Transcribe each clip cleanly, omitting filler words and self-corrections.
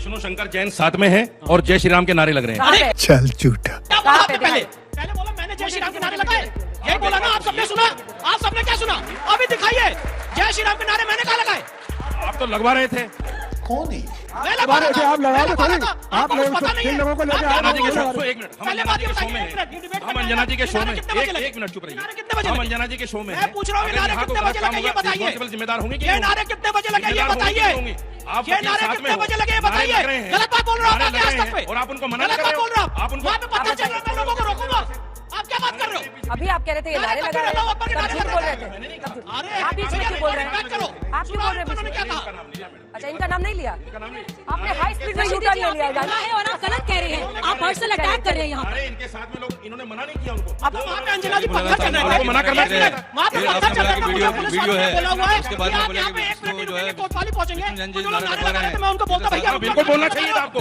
विष्णु शंकर जैन साथ में है और जय श्री राम के नारे लग रहे हैं। चल झूठा। पहले बोला मैंने जय श्री राम के नारे लगाए, यही बोला ना, आप सबने सुना? आप सबने क्या सुना? अभी दिखाइए जय श्री राम के नारे मैंने कहा लगाए? आप तो लगवा रहे थे। कौन है? मैं लगा रहे थे, आप लगा रहे थे। आप लोगों को लेकर अंजना जी के शो में, एक मिनट, हम अंजना जी के शो में हैं। हम अंजना जी के शो में, एक मिनट चुप रहिए। हम अंजना जी के शो में हैं। मैं पूछ रहा हूँ नारे कितने बजे लगे ये बताइए। जिम्मेदार होंगे ये नारे कितने बजे लगे ये बताइए। ये नारे कितने बजे लगे ये बताइए। गलत बात बोल रहे हो आप आज तक पे, और आप उनको मना गलत कर बात रहे बोल रहे हो। हो आप। वहाँ पे पता चल रहा है, मैं लोगों को रोकूंगा। आप क्या बात कर रहे हो? अभी आप कह रहे थे ये नारे लगा रहे हैं, तब झूठ बोल रहे थे। आप बीच में क्यों बोल रहे हैं? आप क्यों बोल रहे हैं बीच में? अच्छा, इनका नाम नहीं लिया आपने? हाई स्पीड में यूटर्न ले लिया है और आप गलत कह रहे हैं। आप पर्सनल अटैक कर रहे हैं यहाँ पर। इनके साथ में लोग, इन्होंने मना नहीं किया उनको। अब वहाँ पे अंजना जी पत्थर चल रहा है, मना करना चाहिए। वहाँ पे पत्थर चल रहा है, वीडियो है, बोला हुआ है उसके बाद में आप बोले यहाँ कि पे एक विष्णु मिनट जो है कोतवाली पहुंचेंगे, कृष्ण तो जो जी लोग नारे लगा रहे थे हैं। मैं उनको बोलता भैया बिल्कुल बोलना चाहिए था आपको।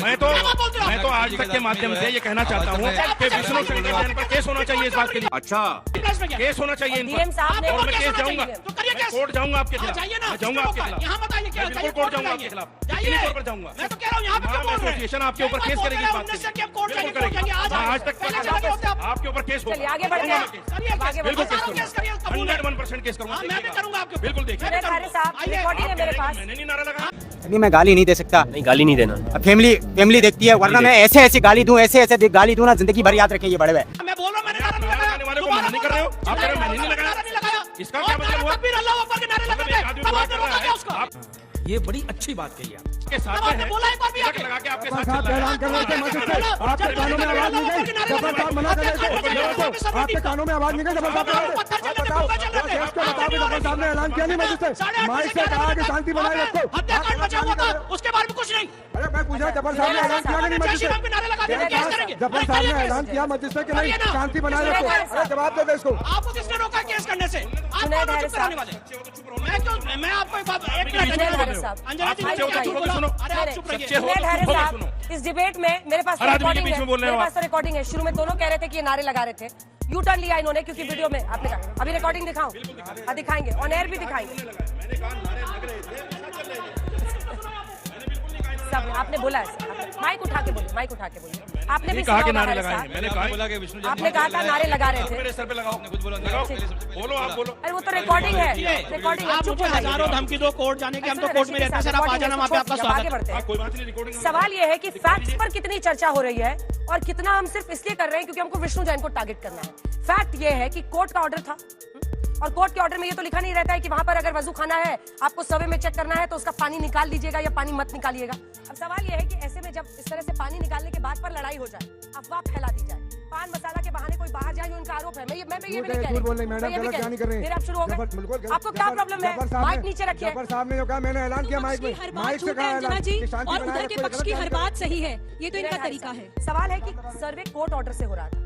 मैं तो आज तक के माध्यम से ये कहना चाहता हूँ कि विष्णु शंकर जैन पर केस होना चाहिए इस बात के लिए। अच्छा, केस होना चाहिए इन डीएम साहब ने पर, और मैं केस जाऊंगा, तो करिए केस। कोर्ट जाऊंगा आपके खिलाफ। जाइए ना, मैं जाऊंगा आपके खिलाफ, यहाँ बताइए क्या बिल्कुल कोर्ट जाऊंगा आपके खिलाफ, जाइए किसी पर जाऊंगा। मैं तो कह रहा हूँ यहाँ पे क्यों बोल रहे हैं? एसोसिएशन आपके ऊपर केस करेगी इस बात के लिए। बिल्कुल करेगी। आज तक आपके ऊपर केस होगा। चलिए आगे बढ़ते हैं। आगे बिल्कुल बढ़ते केस हैं। करूंगा, 101% केस करूंगा। मैं भी करूंगा आपके। बिल्कुल देखिए, विनय धारे साहब, रिकॉर्डिंग है मेरे पास। मैंने नहीं नारा लगाया। नहीं, मैं गाली नहीं दे सकता। नहीं, गाली नहीं देना। अब फैमिली देखती है, वरना मैं ऐसे ऐसे गाली दूं, ऐसे गाली दूं ना, जिंदगी भर याद रखें ये बड़े भाई। मैं बोल रहा हूँ मैंने नारा नहीं लगाया। लगाने वाले को मना नहीं कर रहे हो आप? कह रहे हो मैंने नहीं लगाया। इसका क्या मतलब हुआ? तकबीर अल्लाहू अकबर के नारे लगाते हैं, तब आपने रोका क्या उसको? ये बड़ी अच्छी बात कही आप। के साथ तब में आपने है, बोला एक बार भी आके। लगा के आपके साहब साथ ऐलान कर रहे थे मस्जिद से, आपके कानों में आवाज नहीं गई, जबर साहब मना कर रहे थे, आपके कानों में आवाज नहीं गई, जबर साहब बताओ, देश के मुताबिक जबर साहब ने ऐलान किया नहीं मस्जिद से, माइक से कहा कि शांति बनाए रखो। हत्याकांड बचा हुआ था, उसके बारे में कुछ नहीं। अरे मैं पूछा, जबर साहब ने ऐलान किया कि नहीं मस्जिद से? जबर साहब ने ऐलान किया मस्जिद से कि नहीं शांति बनाए रखो। अरे जवाब दे दे इसको। आपको किसने रोका केस करने से? आप कौन हो चुप कराने वाले? मैं आपको एक बात, एक मिनट विनय धारे साहब, अंजना जी ने क्या झूठ बोला? अरे आप चुप रहिए। विनय धारे साहब, इस डिबेट में मेरे पास हर आदमी के रिकॉर्डिंग बीच है, में बोल रहे मेरे हो पास रिकॉर्डिंग है। शुरू में दोनों कह रहे थे कि ये नारे लगा रहे थे, यू टर्न लिया इन्होंने क्योंकि वीडियो में आपने कहा। अभी रिकॉर्डिंग दिखाऊं? हाँ दिखाएंगे, ऑन एयर भी दिखाएंगे। सब आपने बोला है, माइक उठा के बोलिए, माइक उठा के बोलिए। आपने भी कहा सुना कि होगा नारे हमारे लगाए। साथ। मैंने कहा बोला कि विष्णु जी आपने कहा था नारे लगा रहे थे। मेरे सर पे लगाओ, कुछ बोलो, बोलो आप बोलो। अरे वो तो रिकॉर्डिंग है, रिकॉर्डिंग है। आप मुझे हजारों धमकी दो कोर्ट जाने की, हम तो कोर्ट में रहते हैं सर, आप आ जाना, वहाँ पे आपका आगे स्वागत है। बढ़ते हैं। कोई बात नहीं, रिकॉर्डिंग सवाल ये है कि फैक्ट्स पर कितनी चर्चा हो रही है और कितना हम सिर्फ इसलिए कर रहे हैं क्योंकि हमको विष्णु जैन को टारगेट करना है। फैक्ट ये है कि कोर्ट का ऑर्डर था और कोर्ट के ऑर्डर में ये तो लिखा नहीं रहता है कि वहां पर अगर वजू खाना है, आपको सर्वे में चेक करना है तो उसका पानी निकाल लीजिएगा या पानी मत निकालिएगा। अब सवाल ये है कि ऐसे में जब इस तरह से पानी निकालने के बाद पर लड़ाई हो जाए, अफवाह फैला दी जाए, पान मसाला के बहाने कोई बाहर जाए, उनका आरोप है। मैं ये भी नहीं कह रही, बोल रही मैडम, गलत क्या नहीं कर रही हैं। फिर आप शुरू हो गए। आपको क्या प्रॉब्लम है? माइक नीचे रखिए। जबर साहब ने जो कहा, मैंने ऐलान किया माइक में, हर माइक बात से झूठ कहा है अंजना ऐलान जी, कि शांति और बनाए उधर के रखो, पक्ष की हर बात सही है। ये तो इनका तरीका है। सवाल है कि सर्वे कोर्ट ऑर्डर से हो रहा था,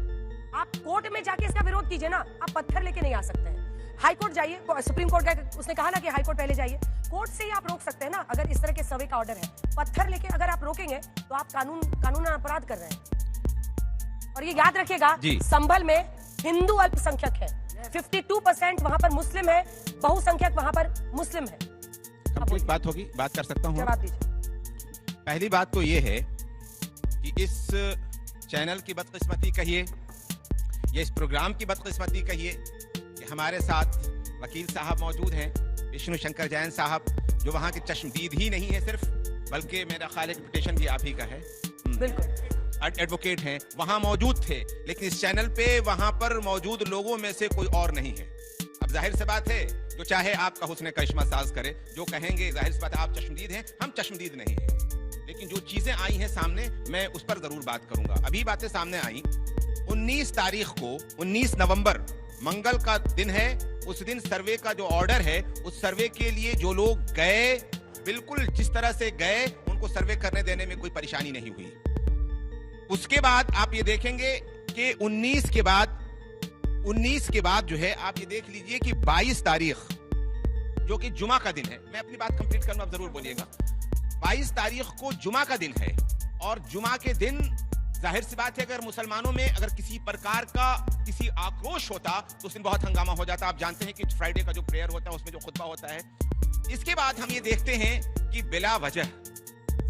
आप कोर्ट में जाके इसका विरोध कीजिए ना, आप पत्थर लेके नहीं आ सकते हैं। हाई कोर्ट जाइए, सुप्रीम कोर्ट गए, उसने कहा ना कि हाई कोर्ट पहले जाइए, कोर्ट से ही आप रोक सकते हैं ना। अगर इस तरह के सर्वे का ऑर्डर है, पत्थर लेके अगर आप रोकेंगे तो आप कानून अपराध कर रहे हैं। और ये याद रखिएगा, संभल में हिंदू अल्पसंख्यक है, 52% वहां पर मुस्लिम है, बहुसंख्यक वहां पर मुस्लिम है। कंप्लीट बात होगी, बात कर सकता हूँ। जवाब दीजिए। पहली बात तो ये है कि इस चैनल की बदकिस्मती कहिए या इस प्रोग्राम की बदकिस्मती कहिए कि हमारे साथ वकील साहब मौजूद हैं, विष्णु शंकर जैन साहब, जो वहाँ के चश्मदीद ही नहीं है सिर्फ, बल्कि मेरा ख्याल है पिटिशन भी आप ही का है, बिल्कुल एडवोकेट हैं, वहाँ मौजूद थे। लेकिन इस चैनल पे वहाँ पर मौजूद लोगों में से कोई और नहीं है। अब जाहिर सी बात है, जो चाहे आपका हुस्न करिश्मा साज करे, जो कहेंगे जाहिर सी बात है आप चश्मदीद हैं, हम चश्मदीद नहीं हैं। लेकिन जो चीजें आई हैं सामने, मैं उस पर जरूर बात करूंगा। अभी बातें सामने आई, 19 तारीख को, 19 नवंबर मंगल का दिन है, उस दिन सर्वे का जो ऑर्डर है, उस सर्वे के लिए जो लोग गए, बिल्कुल जिस तरह से गए, उनको सर्वे करने देने में कोई परेशानी नहीं हुई। उसके बाद आप ये देखेंगे कि 19 के बाद जो है, आप ये देख लीजिए कि 22 तारीख जो कि जुमा का दिन है, मैं अपनी बात कंप्लीट करूंगा, आप जरूर बोलिएगा। 22 तारीख को जुमा का दिन है और जुमा के दिन जाहिर सी बात है, अगर मुसलमानों में अगर किसी प्रकार का किसी आक्रोश होता तो उस दिन बहुत हंगामा हो जाता। आप जानते हैं कि फ्राइडे का जो प्रेयर होता है, उसमें जो खुतबा होता है। इसके बाद हम ये देखते हैं कि बिला वजह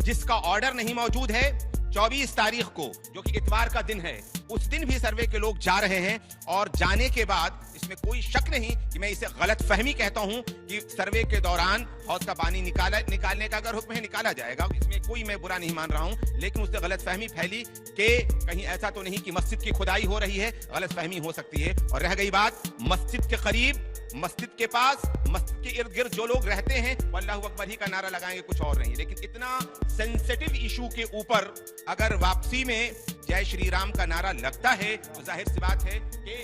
जिसका ऑर्डर नहीं मौजूद है। 24 तारीख को जो कि इतवार का दिन है, उस दिन भी सर्वे के लोग जा रहे हैं और जाने के बाद इसमें कोई शक नहीं कि मैं इसे गलत फहमी कहता हूं कि सर्वे के दौरान हौज का पानी निकालने का अगर हुक्म है निकाला जाएगा, इसमें कोई मैं बुरा नहीं मान रहा हूं, लेकिन उससे गलत फहमी फैली कि कहीं ऐसा तो नहीं कि मस्जिद की खुदाई हो रही है, गलत फहमी हो सकती है। और रह गई बात मस्जिद के करीब, मस्जिद के पास, मस्जिद के इर्द गिर्द जो लोग रहते हैं वो अल्लाहू अकबर ही का नारा लगाएंगे, कुछ और नहीं। लेकिन इतना सेंसिटिव इशू के ऊपर अगर वापसी में जय श्री राम का नारा लगता है तो जाहिर सी बात है कि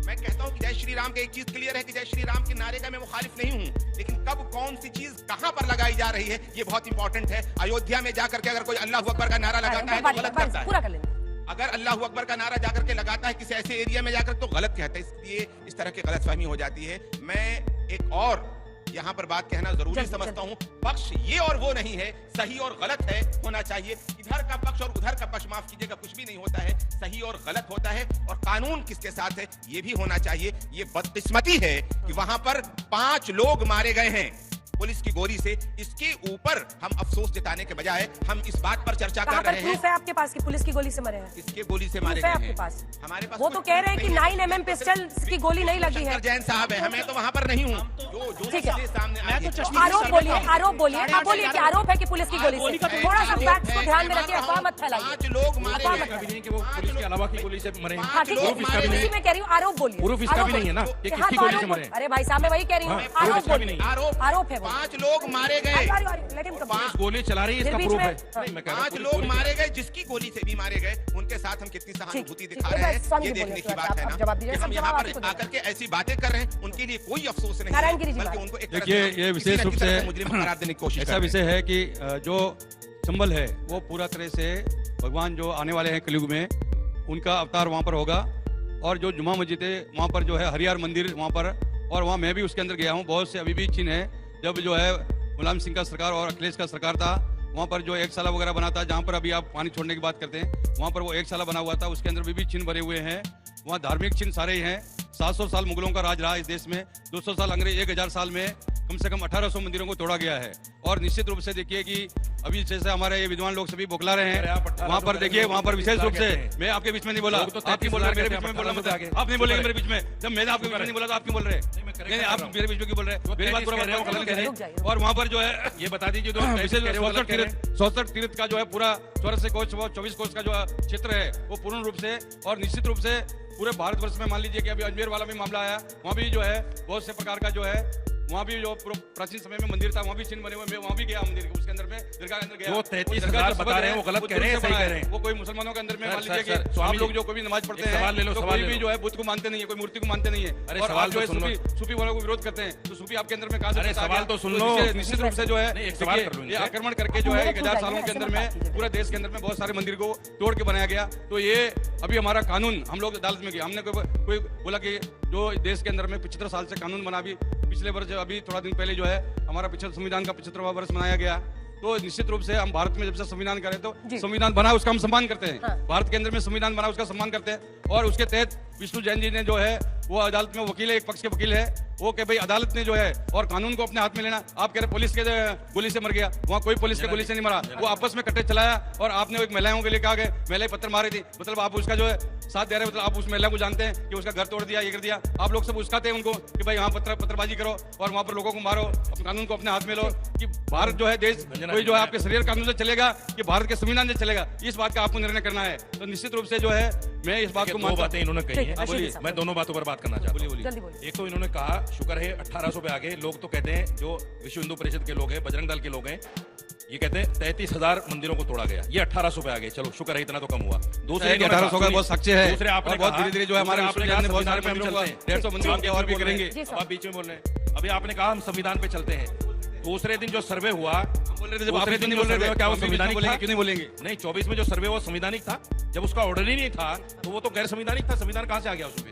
मैं कहता हूं कि जय श्री राम का एक चीज क्लियर है कि जय श्री राम के नारे का मैं मुखालिफ नहीं हूं, लेकिन कब कौन सी चीज कहां पर लगाई जा रही है ये बहुत इंपॉर्टेंट है। अयोध्या में जाकर के अगर कोई अल्लाहू अकबर का नारा लगाता है तो गलत करता है, पूरा कर लेंगे। अगर अल्लाहू अकबर का नारा जाकर के लगाता है किसी ऐसे एरिया में जाकर तो गलत कहता है, इसलिए इस तरह की गलतफहमी हो जाती है। मैं एक और यहाँ पर बात कहना जरूरी समझता हूँ, पक्ष ये और वो नहीं है, सही और गलत है होना चाहिए। इधर का पक्ष और उधर का पक्ष, माफ कीजिएगा, कुछ भी नहीं होता है, सही और गलत होता है। और कानून किसके साथ है ये भी होना चाहिए। ये बदकिस्मती है कि वहां पर 5 लोग मारे गए हैं पुलिस की गोली से, इसके ऊपर हम अफसोस जताने के बजाय हम इस बात पर चर्चा कर रहे हैं। प्रूफ है आपके पास कि पुलिस की गोली से मरे हैं? किसके गोली से मारे गए हैं आपके पास? हमारे पास वो तो कह रहे हैं कि 9mm पिस्टल की गोली नहीं लगी है। जैन साहब है, हमें तो वहाँ पर नहीं हूँ। ठीक है, सामने आरोप बोलिए, आरोप बोलिए, आप बोलिए कि आरोप है कि पुलिस की गोली से। थोड़ा सा फैक्ट्स को ध्यान में रखिए, अफवाह मत फैलाइए। 5 लोग मारे गए इसका भी नहीं कि वो पुलिस के अलावा की गोली से मरे हैं। हाँ ठीक है, प्रूफ इसका भी नहीं, मैं कह रही हूँ आरोप बोलिए। प्रूफ इसका भी नहीं है ना कि किसकी गोली से मरे हैं। अरे भाई साहब मैं वही कह रही हूँ, हाँ, आरोप इसका भी बोलिए, नहीं। आरोप है। 5 लोग मारे गए, पुलिस गोली चला रही है, इसका प्रूफ है। नहीं, मैं कह रहा हूं 5 लोग मारे गए, जिसकी गोली से भी मारे गए, उनके साथ हम कितनी सहानुभूति दिखा रहे हैं ये देखने की बात है ना। कि हम यहाँ पर आकर के ऐसी बातें कर रहे हैं, उनके लिए कोई अफसोस नहीं है, बल्कि उनको एक देखिए ये विशेष रूप से मुजरिम करार देने की कोशिश ऐसा विषय है कि जो चंबल है वो पूरा तरह से भगवान जो आने वाले हैं कलयुग में उनका अवतार वहाँ पर होगा। और जो जुमा मस्जिद है वहाँ पर जो है हरियार मंदिर वहाँ पर, और वहाँ मैं भी उसके अंदर गया हूँ। बहुत से अभी भी चिन्ह है, जब जो है मुलायम सिंह का सरकार और अखिलेश का सरकार था वहाँ पर जो एक साला वगैरह बना था, जहाँ पर अभी आप पानी छोड़ने की बात करते हैं वहाँ पर वो एक साला बना हुआ था, उसके अंदर भी चिन्ह भरे हुए हैं। वहाँ धार्मिक चिन्ह सारे ही हैं। 700 साल मुगलों का राज रहा इस देश में, 200 साल अंग्रेज, 1000 साल में कम से कम 1800 मंदिरों को तोड़ा गया है। और निश्चित रूप से देखिए कि अभी जैसे हमारे ये विद्वान लोग सभी बौखला रहे हैं, वहाँ पर देखिए, वहाँ पर विशेष रूप से मैं आपके बीच में नहीं बोला, आप बोल रहे, मेरे बीच में बोलना मतलब आप नहीं बोलेंगे मेरे बीच में। जब मैंने आपके बीच में नहीं बोला तो आप क्यों बोल रहे हैं? आप मेरे बीच में क्यों बोल रहे हैं? मेरी बात पूरा। और वहाँ पर जो है ये बता दीजिए, 64 तीर्थ का जो है पूरा 24 कोस का जो क्षेत्र है वो पूर्ण रूप से और निश्चित रूप से पूरे भारतवर्ष में, मान लीजिए कि अभी अजमेर वाला भी मामला आया, वहाँ भी जो है बहुत से प्रकार का जो है, वहाँ भी जो प्राचीन समय में मंदिर था वहाँ भी चिन्ह बने हुए, मैं वहाँ भी गया मंदिर के, उसके अंदर में दरगाह के अंदर गया। जो 33,000 बता रहे हैं वो गलत कह रहे हैं, सही कह रहे हैं। वो कोई मुसलमानों के अंदर में, मान लीजिए कि आप लोग जो कोई नमाज पढ़ते हैं तो कोई भी जो है बुद्ध को मानते नहीं है, कोई मूर्ति को मानते नहीं है। अरे और सवाल जो है तो सुन लो, सूफी वालों को विरोध करते हैं, तो सूफी आपके अंदर में कहाँ से? सवाल तो सुन लो। निश्चित रूप से जो है ये आक्रमण करके जो है 1000 सालों के अंदर में पूरे देश के अंदर में बहुत सारे मंदिर को तोड़ के बनाया गया। तो ये अभी हमारा कानून, हम लोग अदालत में गए, हमने कोई बोला कि जो देश के अंदर में 75 साल से कानून बना, भी पिछले वर्ष अभी थोड़ा दिन पहले जो है हमारा संविधान का 75वां वर्ष मनाया गया। तो निश्चित रूप से हम भारत में जब से संविधान करें तो संविधान बना उसका हम सम्मान करते हैं। हाँ। भारत के अंदर में संविधान बना उसका सम्मान करते हैं। और उसके तहत विष्णु जैन जी ने जो है वो अदालत में वकील है, एक पक्ष के वकील है, वो कि भाई अदालत ने जो है और कानून को अपने हाथ में लेना। आप कह रहे पुलिस के गोली से मर गया, वहाँ कोई पुलिस के गोली से नहीं मरा, वो आपस में कट्टे चलाया और आपने एक महिलाओं के लिए कहा गए, महिलाएं पत्थर मारी थी, मतलब आप उसका जो है साथ दे रहे, मतलब आप उस महिला को जानते हैं कि उसका घर तोड़ दिया, ये कर दिया, आप लोग सब उस्काते हैं उनको कि भाई यहाँ पत्थरबाजी करो और वहाँ पर लोगों को मारो, कानून को अपने हाथ में लो। कि भारत जो है देश कोई जो है आपके शरीर कानून से चलेगा कि भारत के संविधान से चलेगा, इस बात का आपको निर्णय करना है। तो निश्चित रूप से जो है मैं इस बात को दो बातें इन्होंने कही है, बोलिए, मैं दोनों बातों पर बात करना चाहता हूँ। एक तो इन्होंने कहा शुक्र है 1800 पे आगे, लोग तो कहते हैं जो विश्व हिंदू परिषद के लोग हैं, बजरंग दल के लोग हैं, ये कहते हैं 33,000 मंदिरों को तोड़ा गया, ये 1800 पे आ गए, चलो शुक्र है इतना तो कम हुआ। दूसरे 1800 का बहुत सच्चे है, दूसरे आपने बहुत धीरे-धीरे जो है हमारे बहुत सारे 150 मंदिरों के और भी करेंगे। आप बीच में बोल रहे हैं, अभी आपने कहा हम संविधान पे चलते हैं। दूसरे दिन जो सर्वे हुआ, बोल रहे थे दूसरे दिन नहीं बोल रहे थे, क्या वो संवैधानिक था? क्यों नहीं बोलेंगे? नहीं, 24 में जो सर्वे वो संवैधानिक था, जब उसका ऑर्डर ही नहीं था तो वो तो गैर संवैधानिक था। संविधान कहाँ से आ गया उसमें?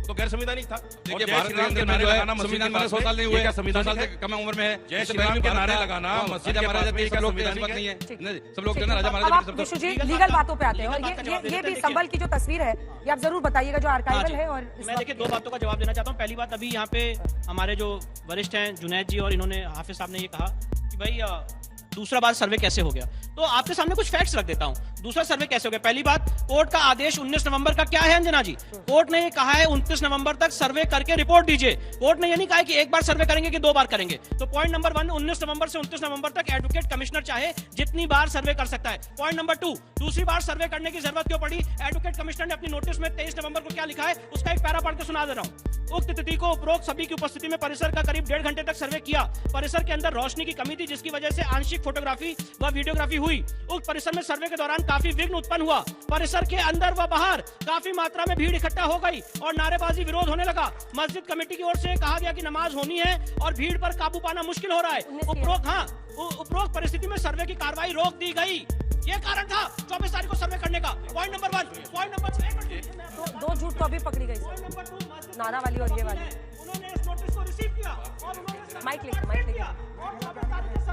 तो गैर संवैधानिक था। देखिए भारत के अंदर में जो है संविधान बने 100 साल नहीं हुए, क्या संविधान साल से कम उम्र में है। जय श्री राम के नारे लगाना मस्जिद के पास में, सब लोग नहीं है, सब लोग जो है राजा महाराजा विशु जी लीगल बातों पे आते हैं। और ये भी संभल की जो तस्वीर है ये आप जरूर बताइएगा जो आर्काइवल है। और मैं देखिए 2 बातों का जवाब देना चाहता हूँ। पहली बात, अभी यहाँ पे हमारे जो वरिष्ठ हैं जुनैद जी और इन्होंने हाफिज साहब ने ये कहा कि भाई दूसरा बार सर्वे कैसे हो गया। तो आपके सामने कुछ फैक्ट्स रख देता हूं, दूसरा सर्वे कैसे हो गया। पहली बात, कोर्ट का आदेश 19 नवंबर का क्या है अंजना जी? कोर्ट ने ये कहा है 29 नवंबर तक सर्वे करके रिपोर्ट दीजिए। कोर्ट ने ये नहीं कहा कि एक बार सर्वे करेंगे कि 2 बार करेंगे। तो पॉइंट नंबर 1, 19 नवंबर से 29 नवंबर तक एडवोकेट कमिश्नर चाहे जितनी बार सर्वे कर सकता है। पॉइंट नंबर 2, दूसरी बार सर्वे करने की जरूरत क्यों पड़ी? एडवोकेट कमिश्नर ने अपनी नोटिस में 23 नवंबर को क्या लिखा है उसका एक पैरा पढ़ के सुना दे रहा हूं। उक्त तिथि को उपरोक्त सभी की उपस्थिति में परिसर का करीब 1.5 घंटे तक सर्वे किया। परिसर के अंदर रोशनी की कमी थी जिसकी वजह से आंशिक फोटोग्राफी व वीडियोग्राफी हुई। उक्त परिसर में सर्वे के दौरान काफी विघ्न उत्पन्न हुआ। परिसर के अंदर व बाहर काफी मात्रा में भीड़ इकट्ठा हो गई और नारेबाजी विरोध होने लगा। मस्जिद कमेटी की ओर से कहा गया कि नमाज होनी है और भीड़ पर काबू पाना मुश्किल हो रहा है। उपरोक्त परिस्थिति में सर्वे की कार्रवाई रोक दी गई। ये कारण था 24 तारीख को सर्वे करने का। Point number 1। पॉइंट नंबर 2, दो झूठ तो अभी पकड़ी गई, नारा वाली और ये वाली। उन्होंने इस नोटिस को रिसीव किया और उन्होंने माइक लेके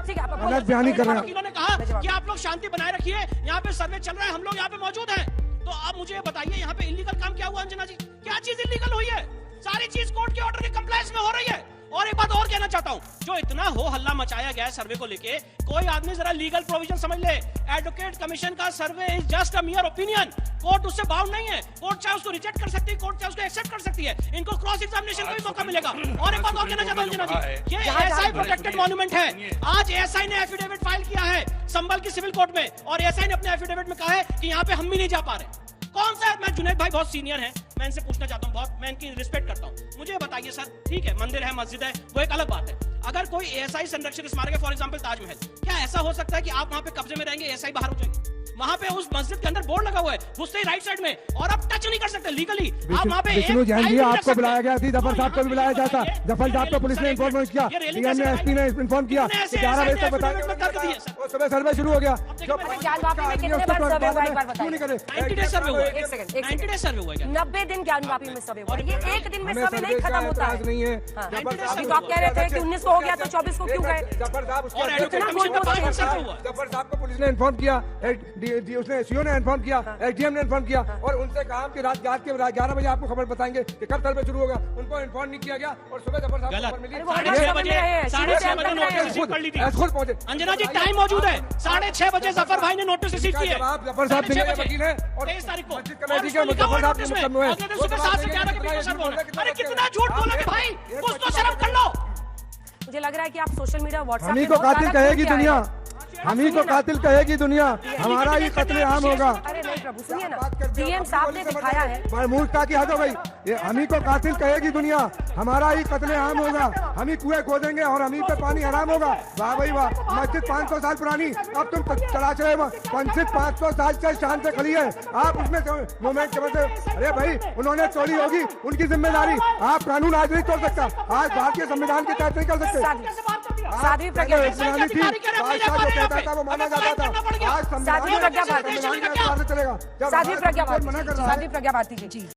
ठीक है, आप गलत बयानी कर रहे हैं। वकीलों ने कहा कि आप लोग शांति बनाए रखिए, यहाँ पे सर्वे चल रहा है, हम लोग यहाँ पे मौजूद हैं। तो आप मुझे बताइए यहाँ पे इलीगल काम क्या हुआ अंजना जी? क्या चीज इलीगल हुई है? सारी चीज कोर्ट के ऑर्डर के कंप्लायंस में हो रही है। और एक बात और कहना चाहता हूं, जो इतना हो हल्ला मचाया गया है सर्वे को लेके, कोई आदमी जरा लीगल प्रोविजन समझ ले। एडवोकेट कमीशन का सर्वे is just a मियर opinion. Court उससे बाउंड नहीं है। कोर्ट चाहे उसको रिजेक्ट कर सकती है, कोर्ट चाहे उसको एक्सेप्ट कर सकती है। इनको क्रॉस एग्जामिनेशन का भी मौका मिलेगा। और एक बात और कहना चाहता हूं अंजना जी, ये एएसआई प्रोटेक्टेड मॉन्यूमेंट है। आज एएसआई ने एफिडेविट फाइल किया है संभल की सिविल कोर्ट में और एएसआई ने अपने एफिडेविट में कहा है कि यहाँ पे हम भी नहीं जा पा रहे। कौन सा? मैं जुनैद भाई बहुत सीनियर है, मैं इनसे पूछना चाहता हूं, बहुत मैं इनकी रिस्पेक्ट करता हूं। मुझे बताइए सर, ठीक है मंदिर है, मस्जिद है, वो एक अलग बात है। अगर कोई एएसआई संरक्षित स्मारक है, फॉर एग्जांपल ताजमहल, क्या ऐसा हो सकता है कि आप वहां पे कब्जे में रहेंगे, एएसआई बाहर हो जाएंगे? वहां पे उस मस्जिद के अंदर बोर्ड लगा हुआ है, घुसते ही राइट साइड में, और आप टच नहीं कर सकते लीगली। आप वहां पे विष्णु जैन जी, आपको बुलाया गया थी, जफर साहब को भी बुलाया जाता। जफर साहब को पुलिस ने इन्फॉर्म किया, डीएम ने, एसपी ने इन्फॉर्म किया, 11 बजे तक बताया, सुबह सर्वे शुरू हो गया। क्यों नहीं करे? 90 डेज सर्वे हुआ है। 90 डेज सर्वे हुआ है। 90 दिन ज्ञानवापी में सर्वे हुआ है। ये एक दिन में सर्वे नहीं खत्म होता है। नहीं है। अभी तो आप कह रहे थे कि 19 को हो गया तो 24 को क्यों गए? जफर साहब और एडवोकेट कमीशन का पालन सर्वे हुआ। जफर साहब को पुलिस ने इन्फॉर्म किया, उसने एसईओ ने इन्फॉर्म किया, एसडीएम ने इन्फॉर्म किया और उनसे कहा कि रात 11 बजे आपको खबर बताएंगे कि कब सर्वे शुरू होगा। उनको इन्फॉर्म नहीं किया गया और सुबह जफर साहब को खबर मिली 6:30 बजे नोटिस रिसीव कर ली थी। खुद पहुंचे। अंजना जी टाइम मौजूद है, 6:30 बजे जफर भाई ने नोटिस रिसीव की है। जफर साहब दिल्ली के वकील हैं और 23 तारीख को मस्जिद कमेटी के जफर साहब के मुकदमे में अगले दिन सुबह 7 से 11 के बीच में सर्वे होना है। अरे कितना झूठ बोलोगे भाई, कुछ तो शर्म कर लो। मुझे लग रहा है कि आप सोशल मीडिया, व्हाट्सएप हम ही को कातिल कहेगी दुनिया, हम ही को कातिल कहेगी दुनिया, हमारा ही कत्लेआम होगा। अरे नहीं प्रभु सुनिए ना, डीएम साहब ने दिखाया है। मूर्खता की हद हो गई। ये हम ही को कातिल कहेगी दुनिया, हमारा ही कत्लेआम होगा। हम ही कुएं खोदेंगे और हम ही पे पानी हराम होगा। वाह भाई वाह, मस्जिद 500 साल पुरानी, अब तुम चलाचे मस्जिद 500 साल से शान से खड़ी है, आप उसमें मूवमेंट समझते। अरे भाई उन्होंने चोरी होगी, उनकी जिम्मेदारी। आप कानून आज नहीं तोड़ सकता, आज भारतीय संविधान के तहत नहीं कर सकते। साध्वी प्रज्ञा वो माना जाता था, आज साध्वी प्रज्ञा भारती चलेगा। साध्वी प्रज्ञा भारती जी।